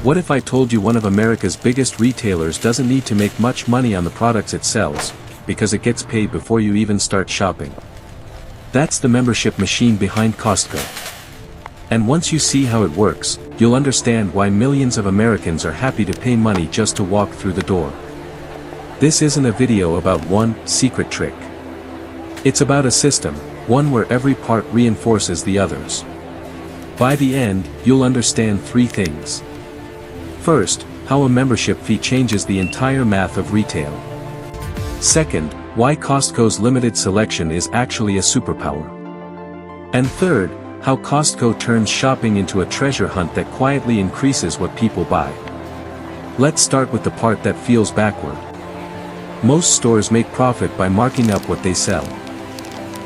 What if I told you one of America's biggest retailers doesn't need to make much money on the products it sells, because it gets paid before you even start shopping? That's the membership machine behind Costco. And once you see how it works, you'll understand why millions of Americans are happy to pay money just to walk through the door. This isn't a video about one secret trick. It's about a system, one where every part reinforces the others. By the end, you'll understand three things. First, how a membership fee changes the entire math of retail. Second, why Costco's limited selection is actually a superpower. And third, how Costco turns shopping into a treasure hunt that quietly increases what people buy. Let's start with the part that feels backward. Most stores make profit by marking up what they sell.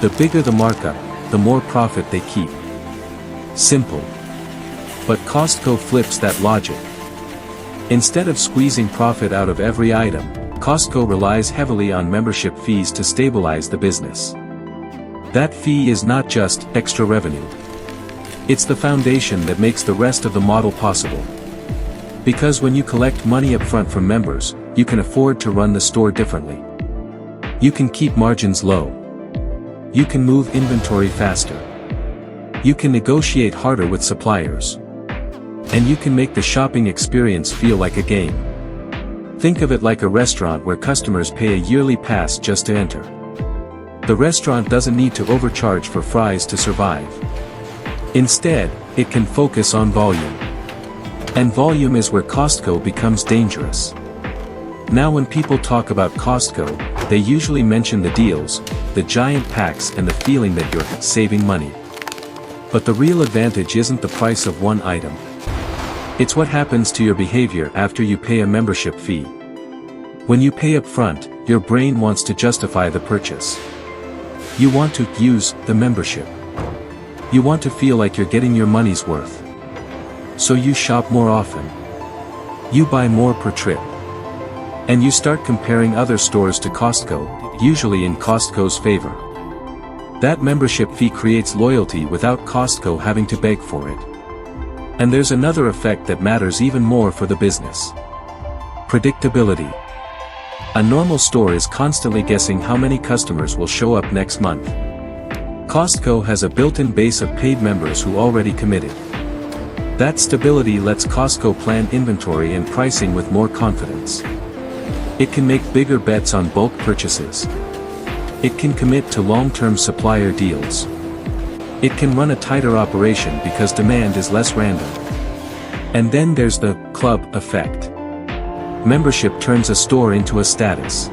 The bigger the markup, the more profit they keep. Simple. But Costco flips that logic. Instead of squeezing profit out of every item, Costco relies heavily on membership fees to stabilize the business. That fee is not just extra revenue. It's the foundation that makes the rest of the model possible. Because when you collect money up front from members, you can afford to run the store differently. You can keep margins low. You can move inventory faster. You can negotiate harder with suppliers. And you can make the shopping experience feel like a game. Think of it like a restaurant where customers pay a yearly pass just to enter. The restaurant doesn't need to overcharge for fries to survive. Instead, it can focus on volume. And volume is where Costco becomes dangerous. Now when people talk about Costco, they usually mention the deals, the giant packs and the feeling that you're saving money. But the real advantage isn't the price of one item. It's what happens to your behavior after you pay a membership fee. When you pay up front, your brain wants to justify the purchase. You want to use the membership. You want to feel like you're getting your money's worth. So you shop more often. You buy more per trip. And you start comparing other stores to Costco, usually in Costco's favor. That membership fee creates loyalty without Costco having to beg for it. And there's another effect that matters even more for the business. Predictability. A normal store is constantly guessing how many customers will show up next month. Costco has a built-in base of paid members who already committed. That stability lets Costco plan inventory and pricing with more confidence. It can make bigger bets on bulk purchases. It can commit to long-term supplier deals. It can run a tighter operation because demand is less random. And then there's the club effect. Membership turns a store into a status.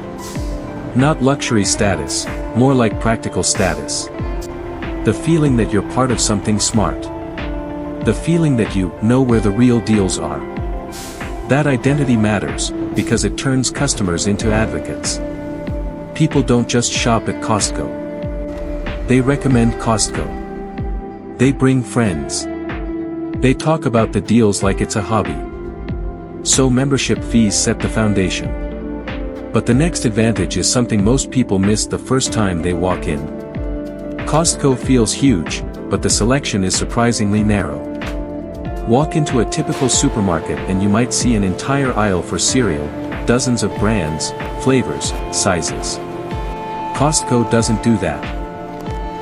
Not luxury status, more like practical status. The feeling that you're part of something smart. The feeling that you know where the real deals are. That identity matters, because it turns customers into advocates. People don't just shop at Costco. They recommend Costco. They bring friends. They talk about the deals like it's a hobby. So membership fees set the foundation. But the next advantage is something most people miss the first time they walk in. Costco feels huge, but the selection is surprisingly narrow. Walk into a typical supermarket and you might see an entire aisle for cereal, dozens of brands, flavors, sizes. Costco doesn't do that.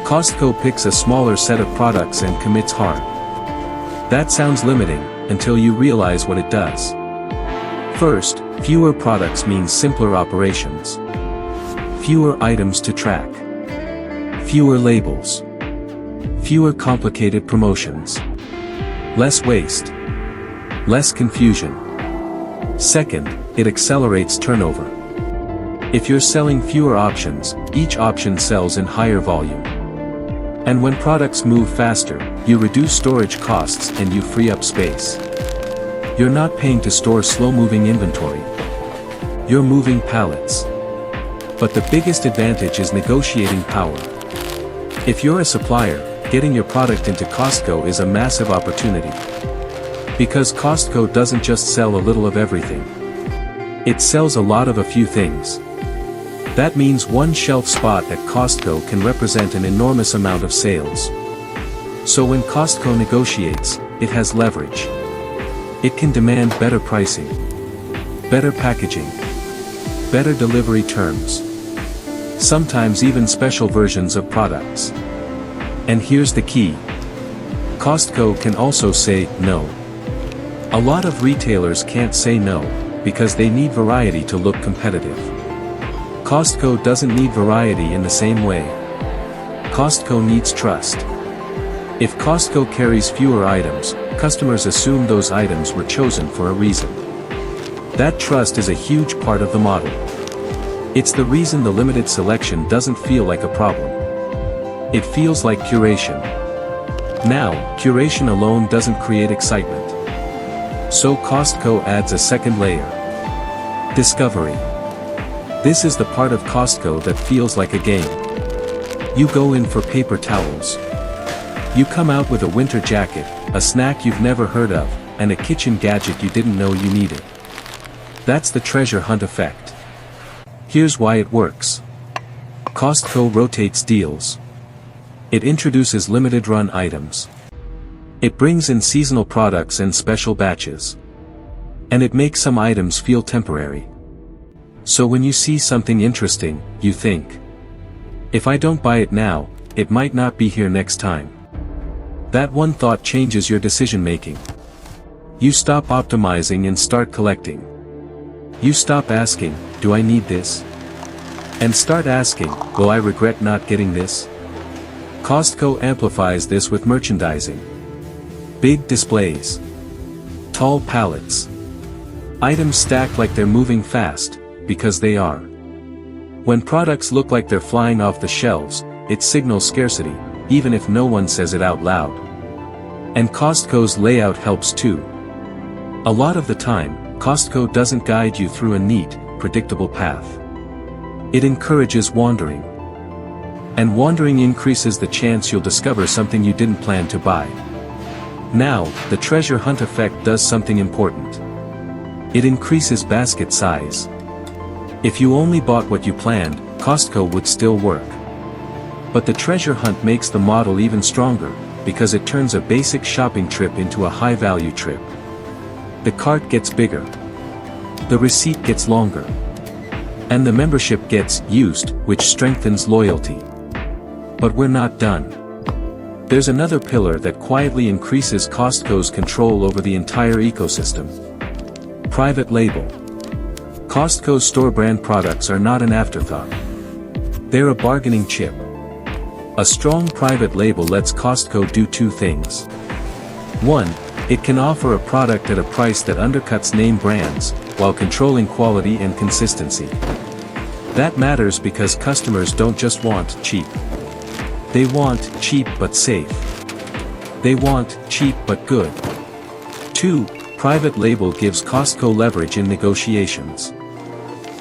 Costco picks a smaller set of products and commits hard. That sounds limiting, until you realize what it does. First, fewer products means simpler operations. Fewer items to track. Fewer labels. Fewer complicated promotions. Less waste. Less confusion. Second, it accelerates turnover. If you're selling fewer options, each option sells in higher volume. And when products move faster, you reduce storage costs and you free up space. You're not paying to store slow-moving inventory. You're moving pallets. But the biggest advantage is negotiating power. If you're a supplier, getting your product into Costco is a massive opportunity. Because Costco doesn't just sell a little of everything. It sells a lot of a few things. That means one shelf spot at Costco can represent an enormous amount of sales. So when Costco negotiates, it has leverage. It can demand better pricing, better packaging, better delivery terms, sometimes even special versions of products. And here's the key. Costco can also say no. A lot of retailers can't say no, because they need variety to look competitive. Costco doesn't need variety in the same way. Costco needs trust. If Costco carries fewer items, customers assume those items were chosen for a reason. That trust is a huge part of the model. It's the reason the limited selection doesn't feel like a problem. It feels like curation. Now, curation alone doesn't create excitement. So Costco adds a second layer. Discovery. This is the part of Costco that feels like a game. You go in for paper towels. You come out with a winter jacket, a snack you've never heard of, and a kitchen gadget you didn't know you needed. That's the treasure hunt effect. Here's why it works. Costco rotates deals. It introduces limited run items. It brings in seasonal products and special batches. And it makes some items feel temporary. So when you see something interesting, you think, if I don't buy it now, it might not be here next time. That one thought changes your decision making. You stop optimizing and start collecting. You stop asking, do I need this? And start asking, will I regret not getting this? Costco amplifies this with merchandising. Big displays. Tall pallets. Items stacked like they're moving fast, because they are. When products look like they're flying off the shelves, it signals scarcity, even if no one says it out loud. And Costco's layout helps too. A lot of the time, Costco doesn't guide you through a neat, predictable path. It encourages wandering. And wandering increases the chance you'll discover something you didn't plan to buy. Now, the treasure hunt effect does something important. It increases basket size. If you only bought what you planned, Costco would still work. But the treasure hunt makes the model even stronger, because it turns a basic shopping trip into a high-value trip. The cart gets bigger. The receipt gets longer. And the membership gets used, which strengthens loyalty. But we're not done. There's another pillar that quietly increases Costco's control over the entire ecosystem. Private label. Costco's store brand products are not an afterthought. They're a bargaining chip. A strong private label lets Costco do two things. One, it can offer a product at a price that undercuts name brands, while controlling quality and consistency. That matters because customers don't just want cheap. They want cheap but safe. They want cheap but good. 2. Private label gives Costco leverage in negotiations.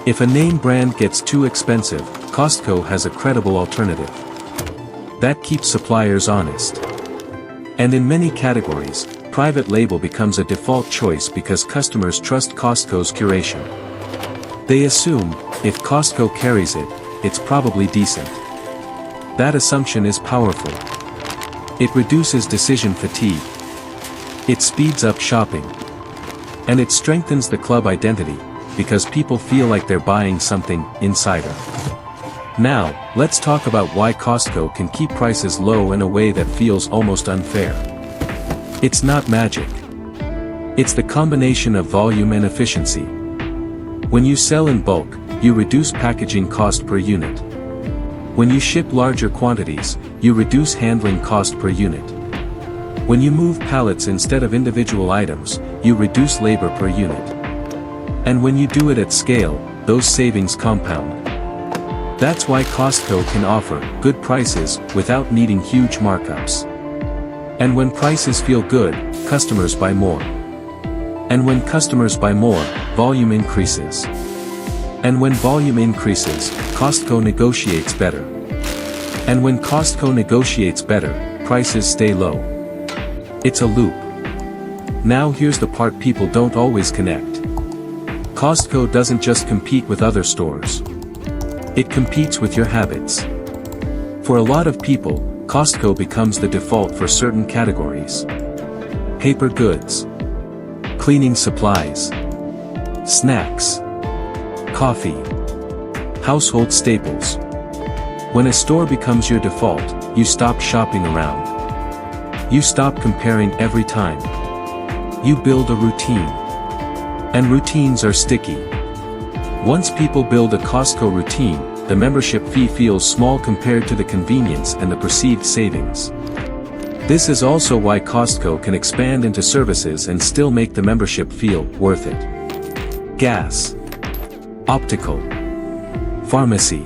If a name brand gets too expensive, Costco has a credible alternative. That keeps suppliers honest. And in many categories, private label becomes a default choice because customers trust Costco's curation. They assume, if Costco carries it, it's probably decent. That assumption is powerful. It reduces decision fatigue. It speeds up shopping. And it strengthens the club identity, because people feel like they're buying something insider. Now, let's talk about why Costco can keep prices low in a way that feels almost unfair. It's not magic. It's the combination of volume and efficiency. When you sell in bulk, you reduce packaging cost per unit. When you ship larger quantities, you reduce handling cost per unit. When you move pallets instead of individual items, you reduce labor per unit. And when you do it at scale, those savings compound. That's why Costco can offer good prices without needing huge markups. And when prices feel good, customers buy more. And when customers buy more, volume increases. And when volume increases, Costco negotiates better. And when Costco negotiates better, prices stay low. It's a loop. Now here's the part people don't always connect. Costco doesn't just compete with other stores. It competes with your habits. For a lot of people, Costco becomes the default for certain categories. Paper goods. cleaning supplies, snacks, coffee, household staples. When a store becomes your default, you stop shopping around. You stop comparing every time. You build a routine. And routines are sticky. Once people build a Costco routine, the membership fee feels small compared to the convenience and the perceived savings. This is also why Costco can expand into services and still make the membership feel worth it. Gas, optical, pharmacy,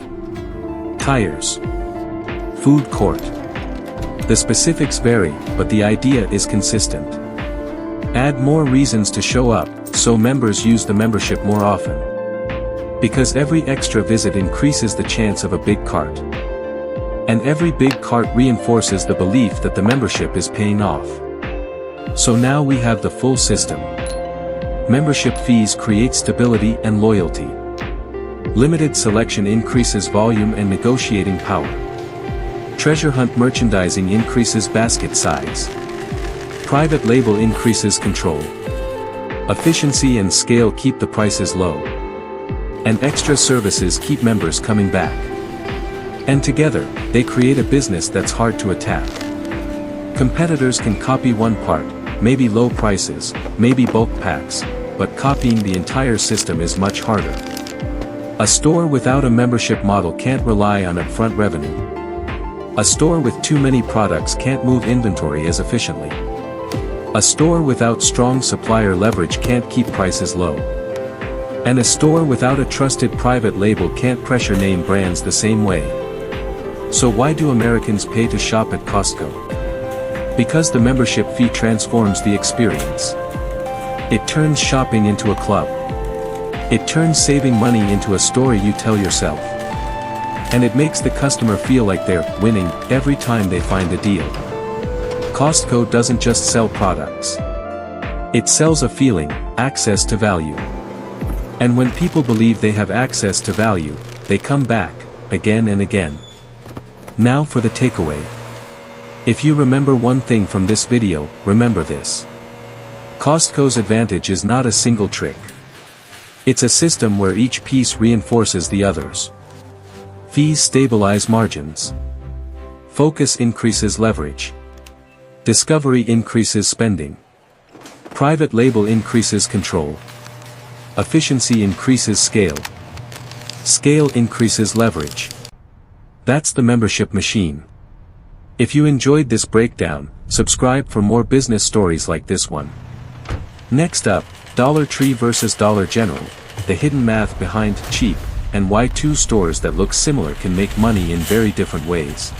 tires, food court. The specifics vary, but the idea is consistent. Add more reasons to show up, so members use the membership more often. Because every extra visit increases the chance of a big cart. And every big cart reinforces the belief that the membership is paying off. So now we have the full system. Membership fees create stability and loyalty. Limited selection increases volume and negotiating power. Treasure hunt merchandising increases basket size. Private label increases control. Efficiency and scale keep the prices low. And extra services keep members coming back. And together, they create a business that's hard to attack. Competitors can copy one part, maybe low prices, maybe bulk packs, but copying the entire system is much harder. A store without a membership model can't rely on upfront revenue. A store with too many products can't move inventory as efficiently. A store without strong supplier leverage can't keep prices low. And a store without a trusted private label can't pressure name brands the same way. So why do Americans pay to shop at Costco? Because the membership fee transforms the experience. It turns shopping into a club. It turns saving money into a story you tell yourself. And it makes the customer feel like they're winning every time they find a deal. Costco doesn't just sell products. It sells a feeling, access to value. And when people believe they have access to value, they come back, again and again. Now for the takeaway. If you remember one thing from this video, remember this. Costco's advantage is not a single trick. It's a system where each piece reinforces the others. Fees stabilize margins. Focus increases leverage. Discovery increases spending. Private label increases control. Efficiency increases scale. Scale increases leverage. That's the membership machine. If you enjoyed this breakdown, subscribe for more business stories like this one. Next up, Dollar Tree versus Dollar General, the hidden math behind cheap, and why two stores that look similar can make money in very different ways.